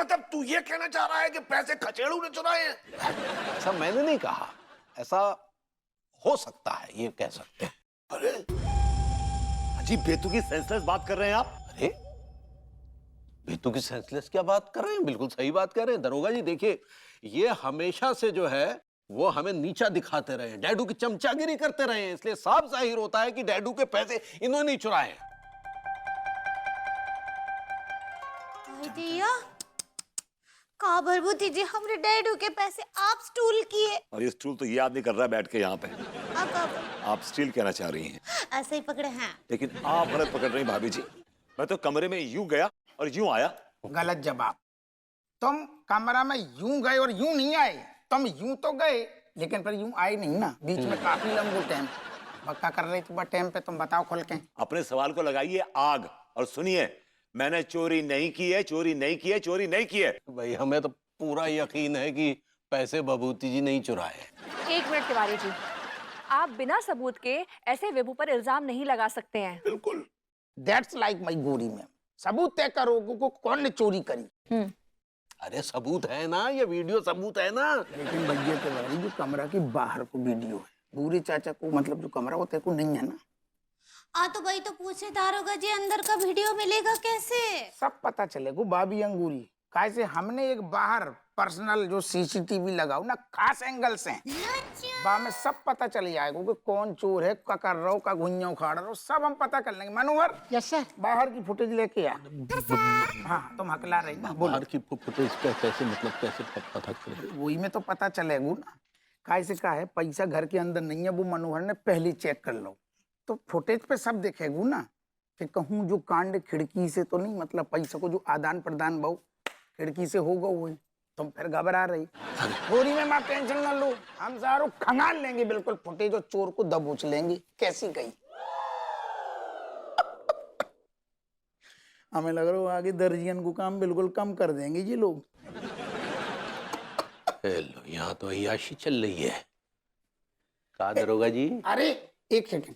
मतलब तू ये कहना चाह रहा है कि पैसे खचेड़ू ने चुराए हैं? ऐसा मैंने नहीं कहा, ऐसा हो सकता है, ये कह सकते हैं। अरे अजीब बेतुकी सेंसलेस बात कर रहे हैं आप। अरे बेतुकी सेंसलेस क्या बात कर रहे हैं, बिल्कुल सही बात कर रहे हैं दरोगा जी। देखिए, ये हमेशा से जो है वो हमें नीचा दिखाते रहे हैं, डैडू की चमचागिरी करते रहे हैं, इसलिए साफ जाहिर होता है कि डैडू के पैसे इन्होंने ही चुराए हैं। का भरभूति जी, हमरे डैडू के पैसे आप स्टूल किए। और ये स्टूल तो याद नहीं कर रहा है बैठ के यहाँ पे। अब आप स्टील कहना चाह रही हैं, ऐसे ही पकड़े हैं। लेकिन आप गलत पकड़ रही भाभी जी। मैं तो कमरे में यूं गया और यूं आया। गलत जवाब। तुम कमरा में यूं गए और यूं नहीं आए। तुम यूं तो गए लेकिन फिर यूं आए नहीं ना, बीच में काफी लंबा टाइम बक्का कर रही थी। टाइम पे तुम बताओ खुल के। अपने सवाल को लगाइए आग और सुनिए, मैंने चोरी नहीं की है, चोरी नहीं की है, चोरी नहीं की है। भाई हमें तो पूरा यकीन है कि पैसे भभूति जी नहीं चुराए हैं। 1 मिनट तिवारी जी, आप बिना सबूत के ऐसे विभू पर इल्जाम नहीं लगा सकते हैं। बिल्कुल। दैट्स लाइक माई गोरी में। सबूत तय करो को कौन ने चोरी करी। अरे सबूत है ना, ये वीडियो सबूत है ना। लेकिन भैया के बारे जो कमरा के बाहर को वीडियो है, बूढ़े चाचा को मतलब जो कमरा होता है को नहीं है ना। तो भाई तो पूछे दारोगा जी, अंदर का वीडियो मिलेगा कैसे? सब पता चलेगा बाबी अंगूरी। कैसे हमने एक बाहर पर्सनल जो सीसीटीवी लगाओ ना, खास एंगल से बा में सब पता चल जाएगा कि कौन चोर है, क्या कर रहा हो, क्या घुइया उखाड़ रहा हो, सब हम पता कर लेंगे। मनोहर यस सर। बाहर की फुटेज लेके आ। हाँ तुम हकला रही ना, बोलो। बाहर की फुटेज कैसे, मतलब कैसे पता चले? वही में तो पता चलेगा ना। कैसे का है, पैसा घर के अंदर नहीं है, वो मनोहर ने पहले चेक कर लो तो फुटेज पे सब दिखेगा ना कि कहूँ जो कांड खिड़की से तो नहीं, मतलब पैसा को जो आदान प्रदान बहु खिड़की से होगा वही। तुम फिर घबरा रही। गोरी में माँ टेंशन न लो, हम सारों खंगाल लेंगे बिल्कुल फुटेज और चोर को दबोच लेंगे। कैसी गई? हमें लग रहा है आगे दर्जियन को काम बिल्कुल कम कर देंगे ये लोग। हेलो, यहाँ तो अय्याशी चल रही है। कहा दरोगा जी? अरे एक सेकंड।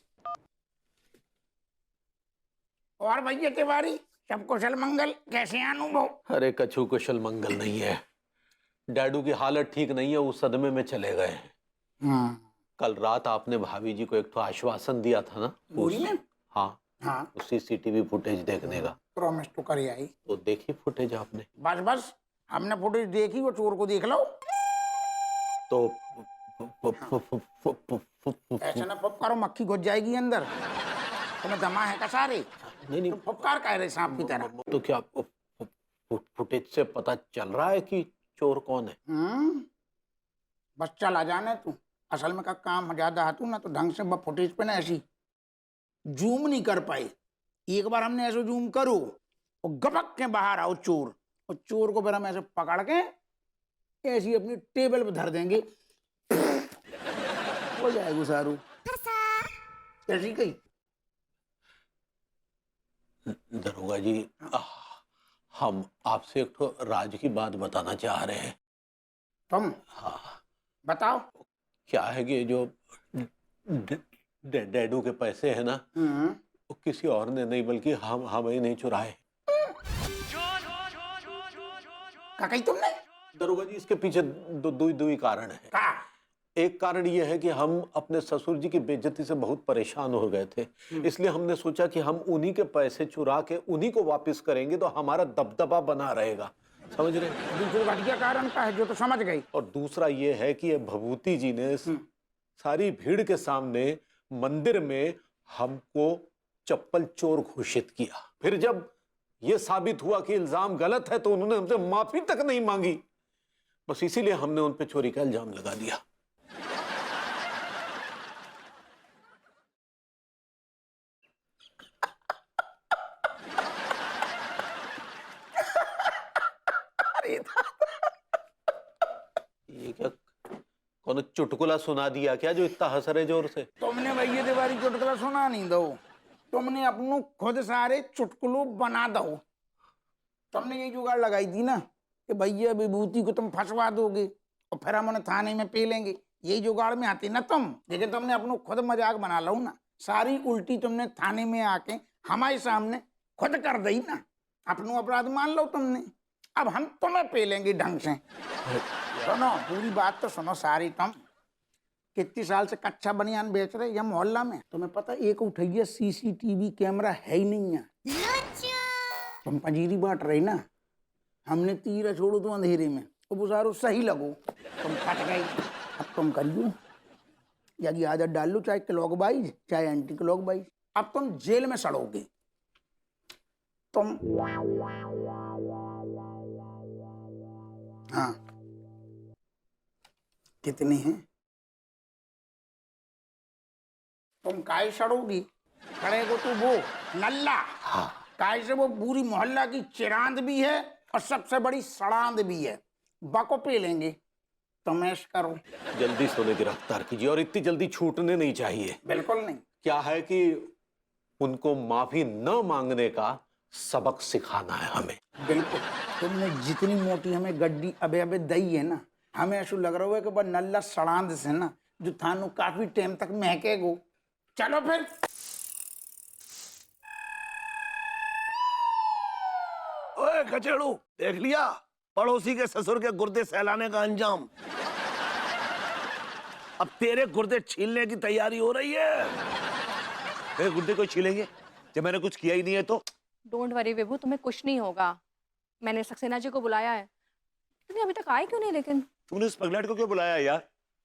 और भैया तिवारी, सब कुशल मंगल? कैसे अनुभव? अरे कछु कुशल मंगल नहीं है, डैडू की हालत ठीक नहीं है, उस सदमे में चले गए। कल रात आपने भाभी जी को एक तो आश्वासन दिया था ना, हाँ हाँ, सीसीटीवी फुटेज देखने का। प्रॉमिस तो कर आई। तो देखी फुटेज आपने? बस बस हमने फुटेज देखी, वो चोर को देख लो। तो ऐसा ना फुप करो, मक्खी घुस जाएगी अंदर। तुम्हें दमा है का सारे? नहीं तुम फुपकार कह रहे सांप की तरह। तो क्या फुटेज से पता चल रहा है कि चोर कौन है? बस चला जाने तू। असल में का काम ज्यादा हाथू ना तो ढंग से फुटेज पे ना ऐसी जूम नहीं कर पाए। एक बार हमने ऐसे जूम करो और गपक के बाहर आओ चोर, और चोर को फिर हम ऐसे पकड़ के ऐसी अपनी टेबल पे धर देंगे, हो जाएगा सारू। ऐसी कही। दरोगा जी, हम आपसे एक तो राज की बात बताना चाह रहे हैं। तुम? हाँ बताओ। क्या है कि जो डैडू के पैसे है ना, वो किसी और ने नहीं बल्कि हम ही नहीं चुराए। क्या कही तुमने? दरोगा जी, इसके पीछे दो ही कारण है। का? एक कारण ये है कि हम अपने ससुर जी की बेइज्जती से बहुत परेशान हो गए थे, इसलिए हमने सोचा कि हम उन्हीं के पैसे चुरा के उन्हीं को वापस करेंगे तो हमारा दबदबा बना रहेगा। समझ रहे? दूसरे घटिया कारण का है जो तो समझ गई। और दूसरा ये है कि ये भभूति जी ने सारी भीड़ के सामने मंदिर में हमको चप्पल चोर घोषित किया। फिर जब ये साबित हुआ कि इल्जाम गलत है तो उन्होंने हमसे माफी तक नहीं मांगी। बस इसीलिए हमने उन पे चोरी का इल्जाम लगा दिया। ये क्या कौन चुटकुला सुना दिया क्या जो इतना हंस रहे जोर से? तुमने भैया तिवारी चुटकुला सुना नहीं दो, तुमने अपनों खुद सारे चुटकुलों बना दो। तुमने यही जुगाड़ लगाई थी ना कि भैया विभूति को तुम फंसवा दोगे और फिर हम उन्हें थाने में पे लेंगे। यही जुगाड़ में आती ना तुम। लेकिन तुमने अपनों खुद मजाक बना लो ना, सारी उल्टी तुमने थाने में आके हमारे सामने खुद कर दी ना। अपनों अपराध मान लो तुमने। अब हम तुम्हें पे लेंगे ढंग से। सुनो पूरी बात तो सुनो सारी तुम। कितनी साल से कच्चा बनियान बेच रहे ये मोहल्ला में, तुम्हें पता एक उठाइए सीसीटीवी कैमरा है ही नहीं है। तुम पंजीरी बांट रही ना, हमने तीर छोड़ो तो अंधेरे में, अब उसारो सही लगो, तुम फट गई। अब तुम करियो यदि आदत डाल लो, चाहे क्लॉकवाइज चाहे एंटी क्लॉकवाइज, अब तुम जेल में सड़ोगे। तुम हाँ कितनी हैं? तुम काय सड़ोगी? खड़े को तू वो नल्ला, काय से वो पूरी मोहल्ला की चिरांद भी है और सबसे बड़ी सड़ांद भी है। बको पे लेंगे, तुम ऐश करो। जल्दी से उन्हें गिरफ्तार कीजिए और इतनी जल्दी छूटने नहीं चाहिए। बिल्कुल नहीं। क्या है कि उनको माफी न मांगने का सबक सिखाना है हमें। बिल्कुल, तुमने जितनी मोटी हमें गड्डी अबे अबे दई है ना, हमें ऐसा लग रहा है कि बस नल्ला सड़ांद से ना जो थानू काफी टाइम तक महकेगो। चलो फिर। ओए कचेड़ू, देख लिया पड़ोसी के ससुर के गुर्दे सहलाने का अंजाम। अब तेरे गुर्दे छीलने की तैयारी हो रही है। मेरे गुर्दे को छीलेंगे जब मैंने कुछ किया ही नहीं है तो? डोंट वरी विभू, तुम्हें कुछ नहीं होगा। मैंने सक्सेना जी को बुलाया है। तुम अभी तक आए क्यों नहीं? लेकिन तुमने उस पगलेट को क्यों बुलाया यार?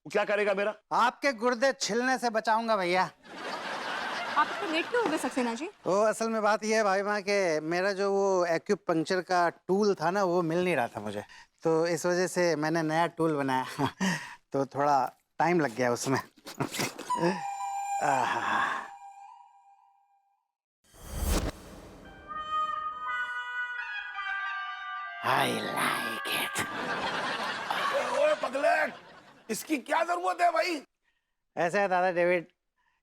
वो क्या करेगा मेरा? आपके गुर्दे छिलने से बचाऊंगा भैया। आप इतने लेट क्यों हो गए सक्सेना जी? तो असल में बात यह है भाई माँ के मेरा जो वो एक्यूपंक्चर का टूल था ना वो मिल नहीं रहा था मुझे, तो इस वजह से मैंने नया टूल बनाया तो थोड़ा टाइम लग गया उसमें। I like it. ओए पगलेट, इसकी क्या जरूरत है भाई? ऐसा है दादा डेविड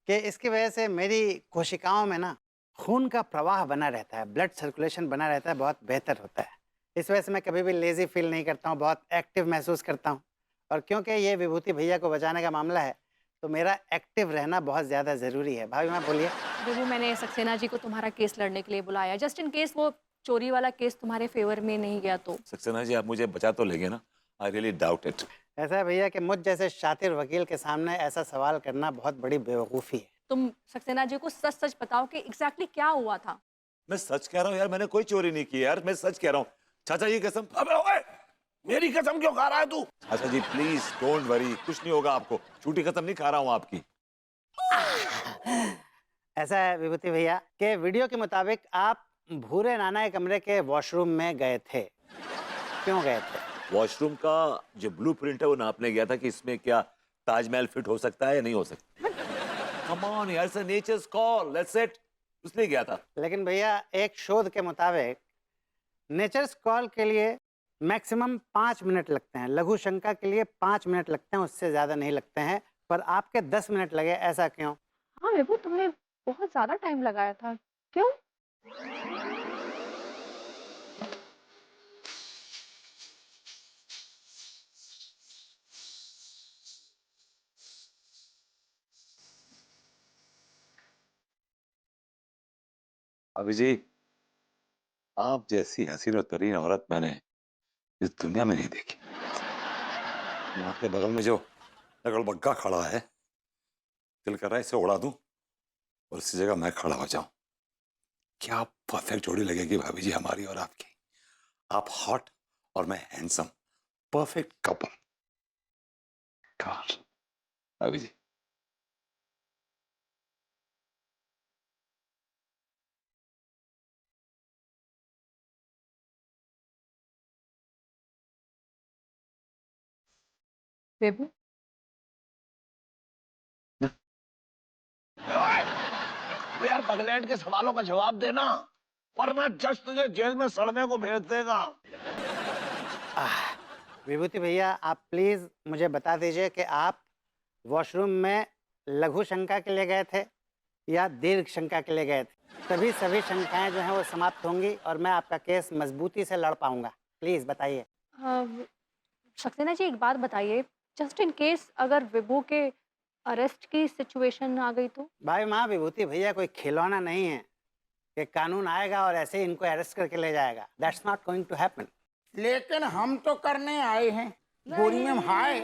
कि इसकी वजह से मेरी कोशिकाओं में ना खून का प्रवाह बना रहता है, ब्लड सर्कुलेशन बना रहता है, बहुत बेहतर होता है। इस वजह से मैं कभी भी लेजी फील नहीं करता हूँ, बहुत एक्टिव महसूस करता हूँ। और क्योंकि ये विभूति भैया को बचाने का मामला है तो मेरा एक्टिव रहना बहुत ज़्यादा ज़रूरी है। भाभी माँ बोलिए। विभू, मैंने सक्सेना जी को तुम्हारा केस लड़ने के लिए बुलाया, जस्ट इन केस वो चोरी वाला केस तुम्हारे फेवर में नहीं गया तो। सक्सेना जी आप मुझे बचा तो लेंगे ना? I really doubt it. ऐसा है भैया कि मुझ जैसे शातिर वकील के सामने ऐसा सवाल करना बहुत बड़ी बेवकूफ़ी है। तुम सक्सेना जी को सच सच बताओ कि एग्जैक्टली क्या हुआ था। मैं सच कह रहा हूँ यार, मैंने कोई चोरी नहीं की यार, मैं सच कह रहा हूँ। चाचा जी कसम। अबे ओए, मेरी कसम क्यों खा रहा है तू? चाचा जी प्लीज डोंट वरी, कुछ नहीं होगा आपको। झूठी कसम नहीं खा रहा हूँ आपकी। ऐसा है विभूति भैया कि वीडियो के मुताबिक आप भूरे नाना के कमरे के वॉशरूम में गए थे। क्यों गए थे? वॉशरूम का जो ब्लूप्रिंट है वो नापने गया था कि इसमें क्या ताजमहल फिट हो सकता है या नहीं हो सकता। कम ऑन यार, it's a nature's call, let's it. उसने गया था। लेकिन भैया एक शोध के मुताबिक नेचर्स कॉल के लिए मैक्सिमम 5 मिनट लगते हैं, लघु शंका के लिए 5 मिनट लगते हैं, उससे ज्यादा नहीं लगते हैं। पर आपके 10 मिनट लगे, ऐसा क्यों? हाँ विभू, तुमने बहुत ज्यादा टाइम लगाया था, क्यों? अभी जी, आप जैसी हसीन और तरीन औरत मैंने इस दुनिया में नहीं देखी। आपके बगल में जो लगड़बग्गा खड़ा है, दिल कर रहा है इसे उड़ा दूं और इसी जगह मैं खड़ा हो जाऊं। क्या परफेक्ट जोड़ी लगेगी भाभी जी हमारी और आपकी। आप हॉट और मैं हैंडसम, परफेक्ट कपल। गॉड भाभी जी। विभू, ओए यार पगलेट के सवालों का जवाब देना, वरना जज तुझे जेल में सड़ने को भेज देगा। विभूति भैया आप प्लीज मुझे बता दीजिए कि आप वॉशरूम में लघु शंका के लिए गए थे या दीर्घ शंका के लिए गए थे? तभी सभी शंकाएं जो हैं वो समाप्त होंगी और मैं आपका केस मजबूती से लड़ पाऊंगा। प्लीज बताइए। सक्सेना जी एक बात बताइए, जस्ट इन केस अगर विभू के अरेस्ट की सिचुएशन आ गई तो? भाई माँ, विभूति भैया कोई खिलौना नहीं है कि कानून आएगा और ऐसे ही इनको अरेस्ट करके ले जाएगा। That's not going to happen. लेकिन हम तो करने आए हैं। गोरी मैम हाय।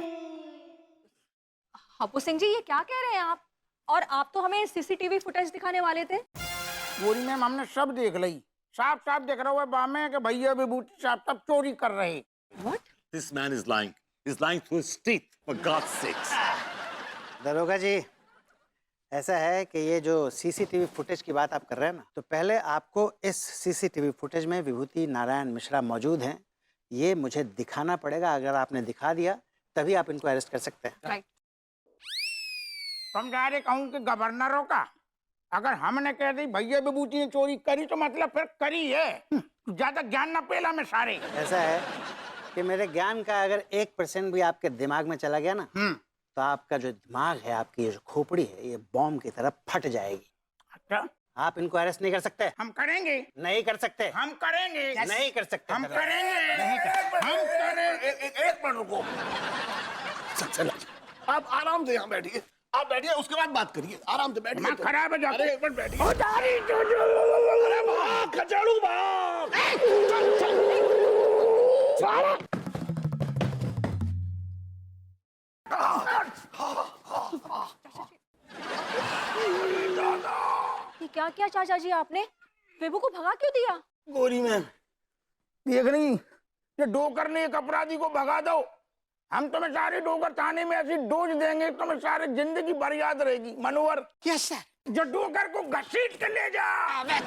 हापू सिंह जी, ये क्या कह रहे हैं आप? और आप तो हमें सीसीटीवी फुटेज दिखाने वाले थे। गोरी मैम हमने सब देख ली, साफ साफ देख रहा हुआ बामे कि भैया विभूति साहब तब चोरी कर रहे। This man is lying. He's lying through his teeth, for God's sakes. दरोगा जी, ऐसा है कि ये जो सीसीटीवी फुटेज की बात आप कर रहे हैं ना, तो पहले आपको इस सीसीटीवी फुटेज में विभूति नारायण मिश्रा मौजूद हैं, ये मुझे दिखाना पड़ेगा। अगर आपने दिखा दिया तभी आप इनको अरेस्ट कर सकते हैं। राइट। तुम जा रहे कहूँ कि गवर्नरों का अगर हमने कह दी भैया विभूति ने चोरी करी तो मतलब फिर करी है। ज्यादा ज्ञान ना पेला में सारे। ऐसा है कि मेरे ज्ञान का अगर 1% भी आपके दिमाग में चला गया ना, तो आपका जो दिमाग है, आपकी जो खोपड़ी है, ये बॉम्ब की तरफ फट जाएगी। अच्छा, आप इनको अरेस्ट नहीं कर सकते। हम करेंगे। नहीं कर सकते। हम करेंगे। नहीं कर सकते। हम करेंगे। हम करेंगे। एक मिनट रुको। सक्सेना जी, आप आराम से यहाँ बैठिए। आप बैठिए, उसके बाद बात करिए। आराम से बैठिए। दिमाग खराब है जाके। अरे एक मिनट बैठिए। अरे भाग खचाड़ू भाग। ये क्या किया चाचा जी आपने? विभू को भगा क्यों दिया? गोरी मैम देख रही, ये डोकर ने एक अपराधी को भगा दो। हम तुम्हें सारे डोकर थाने में ऐसी डोज देंगे तुम्हें सारे जिंदगी भर याद रहेगी। मनोहर, यस सर। जो डोकर को घसीट के ले जा। अरे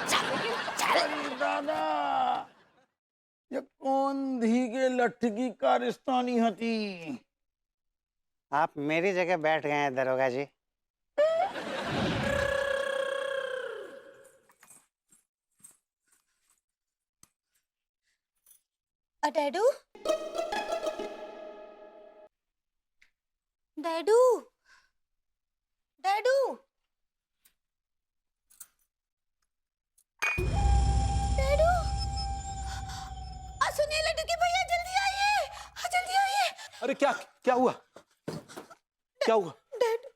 दादा, ये कौन धी के लठगी का रिश्तानी हती। आप मेरी जगह बैठ गए हैं दरोगा जी। डैडू, डैडू, डैडू, डैडू, सुनिए लड्डू के भैया, जल्दी आइए, जल्दी आइए। अरे क्या क्या हुआ? क्या हुआ? डैडू,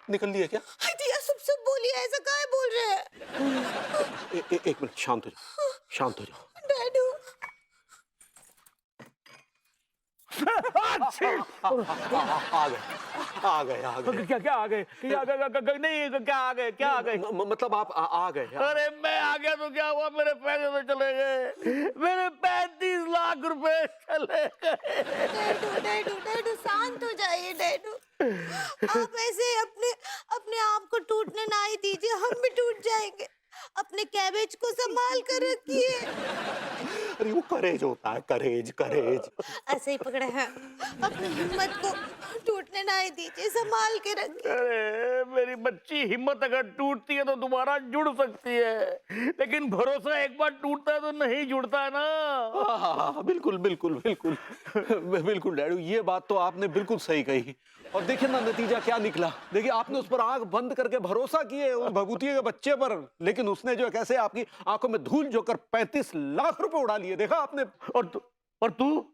निकल लिया क्या? दिया सब बोलिए, ऐसा काहे बोल रहे हैं? एक मिनट, शांत हो जाओ, शांत हो जाओ। डैडू, आ गए। क्या आ गए? नहीं, क्या आ गए? क्या आ गए? मतलब आप आ गए? अरे मैं आ गया तो क्या हुआ? मेरे पैसे तो चले गए। मेरे 35 लाख रुपए चले गए। डैडू, डैडू शांत हो जाइए डैडू। आप ऐसे अपने अपने आप को टूटने ना ही दीजिए, हम भी टूट जाएंगे। अपने कैबेज को संभाल कर रखिए। अरे वो करेज होता है, करेज। ऐसे ही पकड़े हैं, अपनी हिम्मत को टूटने ना ही दीजिए, संभाल के रखिए। अरे मेरी बच्ची, हिम्मत अगर टूटती है तो दोबारा जुड़ सकती है, लेकिन भरोसा एक बार टूटता है तो नहीं जुड़ता ना। हाँ, बिल्कुल डैडू, ये बात तो आपने बिल्कुल सही कही। और देखिए ना नतीजा क्या निकला। देखिए आपने उस पर आंख बंद करके भरोसा किए उस भभूति के बच्चे पर, लेकिन उसने जो कैसे आपकी आंखों में धूल झोंकर 35 लाख रुपए उड़ा लिए, देखा आपने। और तू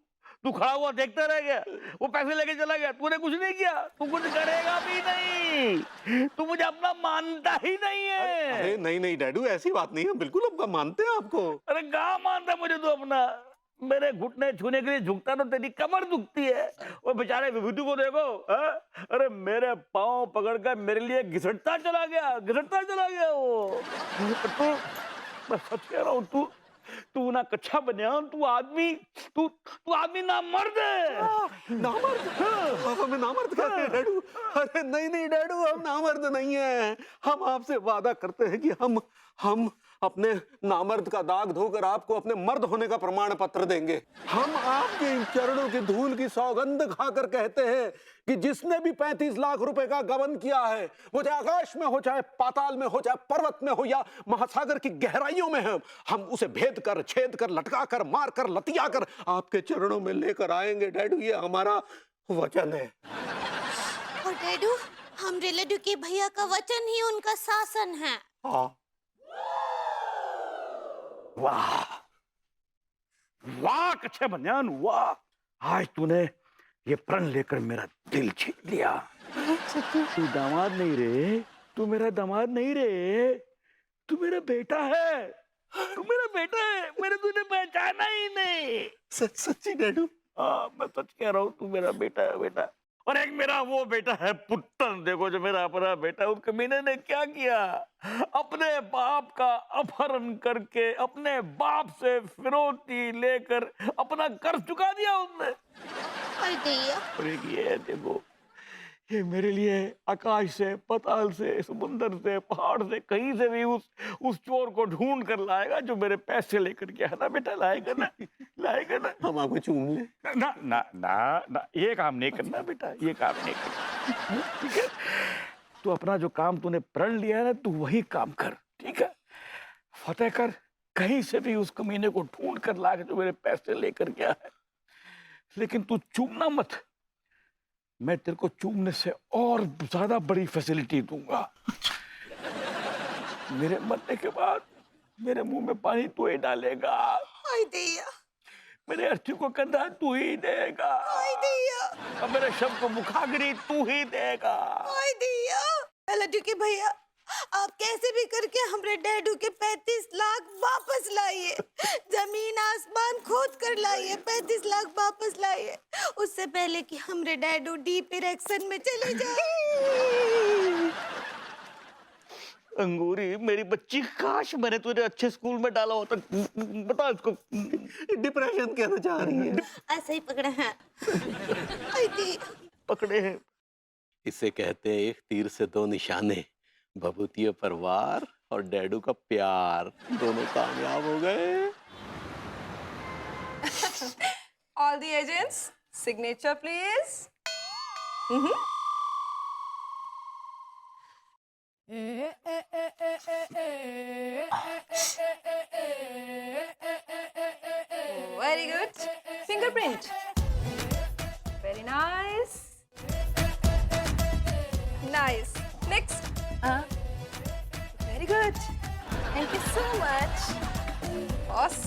खड़ा हुआ देखता रह गया, वो पैसे लेके चला गया, तूने कुछ नहीं किया, तू कुछ करेगा भी नहीं, तू मुझे अपना मानता ही नहीं है। अरे नहीं डैडू, ऐसी बात नहीं है, बिल्कुल आपका मानते हैं आपको। अरे कहाँ मानता मुझे तो अपना? मेरे घुटने छूने के लिए झुकता तो तेरी कमर दुखती है। वो बेचारे विभूति को देखो, अरे मेरे पाँव पकड़कर मेरे लिए घिसटता चला गया वो। तू, मैं सच कह रहा हूँ, तू ना कच्चा बनियान, तू आदमी ना मर्द है। नामर्द? हमें नामर्द कहते हैं डैडू? अरे नहीं डैडू, हम नामर्द नहीं है। हम आपसे वादा करते हैं कि हम अपने नामर्द का दाग धोकर आपको अपने मर्द होने का प्रमाण पत्र देंगे। हम आपके इन चरणों की धूल की सौगंध खाकर कहते हैं कि जिसने भी 35 लाख रुपए का गबन किया है, वो चाहे आकाश में हो, चाहे पाताल में हो, चाहे पर्वत में हो या महासागर की गहराइयों में हो, हम उसे भेद कर, छेद कर, लटका कर, मार कर, लतिया कर आपके चरणों में लेकर आएंगे डैडू, ये हमारा वचन है। और डैडू, हमरे लड्डू के भैया का वचन ही उनका शासन है। हाँ। वाह कच्चे बनियान, वाह, आज तूने ये प्रण लेकर मेरा दिल छीन लिया। तू दामाद नहीं रे, तू मेरा दामाद नहीं रे, तू मेरा बेटा है। तू मेरा बेटा है, मैंने तुझे पहचाना ही नहीं। सच्ची डैडू? हाँ मैं सच कह रहा हूँ, तू मेरा बेटा है बेटा। और एक मेरा वो बेटा है पुत्तन, देखो जो मेरा अपना बेटा है, उस कमीने ने क्या किया, अपने बाप का अपहरण करके अपने बाप से फिरौती लेकर अपना कर्ज चुका दिया उसने। अरे दैया, और एक ये है, देखो ये मेरे लिए आकाश से, पताल से, समुंदर से, पहाड़ से, कहीं से भी उस चोर को ढूंढ कर लाएगा जो मेरे पैसे लेकर गया है ना बेटा, लाएगा ना, लाएगा ना। हम आपको चूम ले? ना ना ना ना, ये काम नहीं करना बेटा, ये काम नहीं करना, ठीक है? तू अपना जो काम तूने प्रण लिया है ना, तू वही काम कर, ठीक है? फतेह कर, कहीं से भी उस कमीने को ढूंढ कर ला के जो मेरे पैसे लेकर गया है, लेकिन तू चूमना मत। मैं तेरे को चूमने से और ज्यादा बड़ी फैसिलिटी दूंगा। मेरे मरने के बाद मेरे मुंह में पानी तू ही डालेगा, हाय दैया, मेरे अर्थी को कंधा तू ही देगा, हाय दैया, और मेरे शव को मुखाग्नि तू ही देगा। हाय दैया। लड्डू के भैया, आप कैसे भी करके हमरे डैडू के 35 लाख वापस लाइए। जमीन आसमान खोद कर लाइए, 35 लाख वापस लाइए, उससे पहले कि हमरे डैडू डीप इरेक्शन में चले जाए। अंगूरी मेरी बच्ची, काश मैंने तुझे अच्छे स्कूल में डाला होता। बता इसको। डिप्रेशन कहना चाह रही है? ऐसा ही पकड़ा है। हाय दैया। पकड़े हैं। इसे कहते हैं एक तीर से दो निशाने, भभूतिया पर वार और डैडू का प्यार, दोनों कामयाब हो गए। All the agents, signature please. Very good. Fingerprint. Very nice. Nice. Next. Very good. Thank you so much. Boss.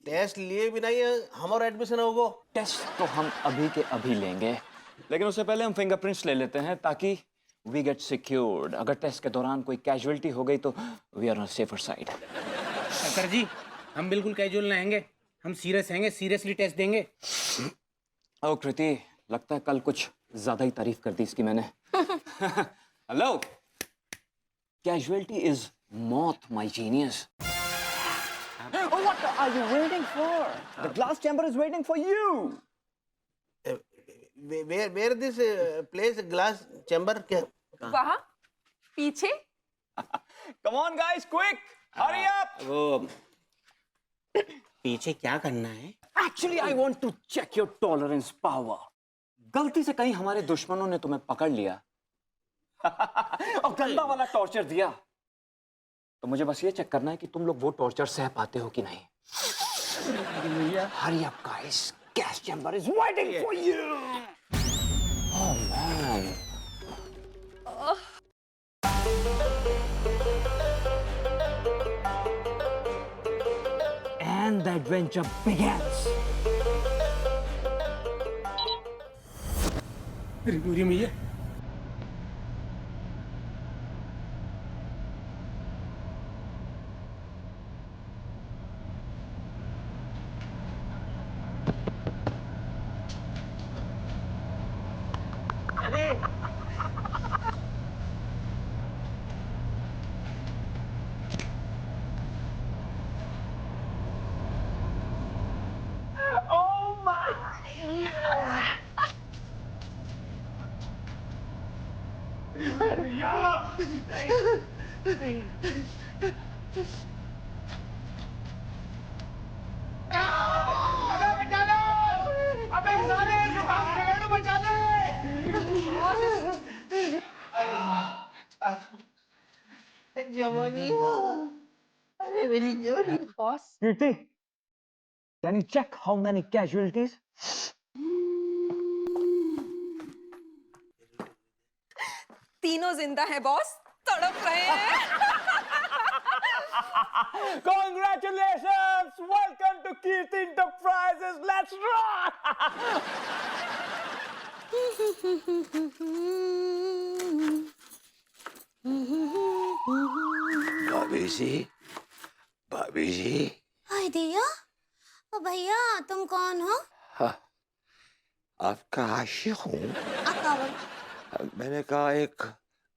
Test लिए बिना ही हमारा एडमिशन होगा? टेस्ट तो हम अभी के अभी लेंगे, लेकिन उससे पहले हम फिंगरप्रिंट्स ले लेते हैं ताकि वी गेट सिक्योर्ड। अगर टेस्ट के दौरान कोई कैजुअलिटी हो गई तो we are on safer side. Sir ji, हम बिल्कुल कैजुअल नहीं हैंगे, हम सीरियस हैंगे, सीरियसली टेस्ट देंगे। ओ कृति, लगता है कल कुछ ज्यादा ही तारीफ कर दी इसकी मैंने। हेलो, कैजुअलिटी इज मौत, my genius. Oh, what are you waiting for? The glass chamber is waiting for you. Where this place glass chamber? क्या? वहाँ पीछे. Come on, guys, quick! Hurry up! वो पीछे क्या करना है? Actually, I want to check your tolerance power. गलती से कहीं हमारे दुश्मनों ने तुम्हें पकड़ लिया और गंदा वाला टॉर्चर दिया, तो मुझे बस ये चेक करना है कि तुम लोग वो टॉर्चर सह पाते हो कि नहीं। Hurry up, guys! Gas chamber is waiting for you. Oh man. And the adventure begins. पूरी भैया, Kirti, can you check how many casualties? तीनों जिंदा हैं बॉस, तड़प रहे हैं. Congratulations! Welcome to Kirti Enterprises. Let's rock! भाभी जी, भाभी जी। हाय दिया। ओ भैया तुम कौन हो? हाँ, आपका आशिक हूँ। अकावल। मैंने कहा एक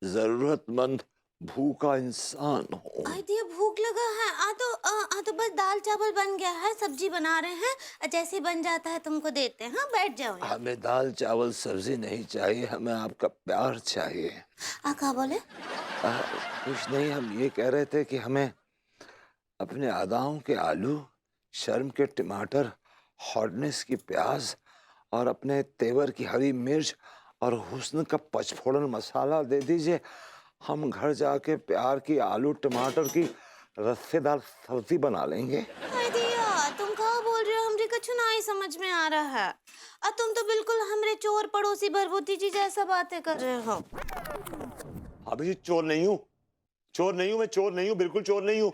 जरूरतमंद भूखा इंसान हूँ। हाय दिया भूख लगा है। आ तो बस दाल चावल बन गया है, सब्जी बना रहे हैं, जैसे ही बन जाता है तुमको देते हैं। हाँ बैठ जाओ। हमें दाल चावल सब्जी नहीं चाहिए, हमें आपका प्यार चाहिए। क्या बोले? कुछ नहीं, हम ये कह रहे थे कि हमें अपने अदाओं के आलू, शर्म के टमाटर, हॉटनेस की प्याज और अपने तेवर की हरी मिर्च और हुस्न का पचफोड़न मसाला दे दीजिए। हम घर जाके प्यार की आलू टमाटर की रस्सेदार सब्जी बना लेंगे। हाय दिया तुम कहाँ बोल रहे हो? हमरे कुछ नहीं समझ में आ रहा है। तुम तो बिल्कुल हमरे चोर पड़ोसी भरभूति जी जैसा बातें कर रहे हो। अभी चोर नहीं हूँ, चोर नहीं हूँ, मैं चोर नहीं हूँ, बिल्कुल चोर नहीं हूँ।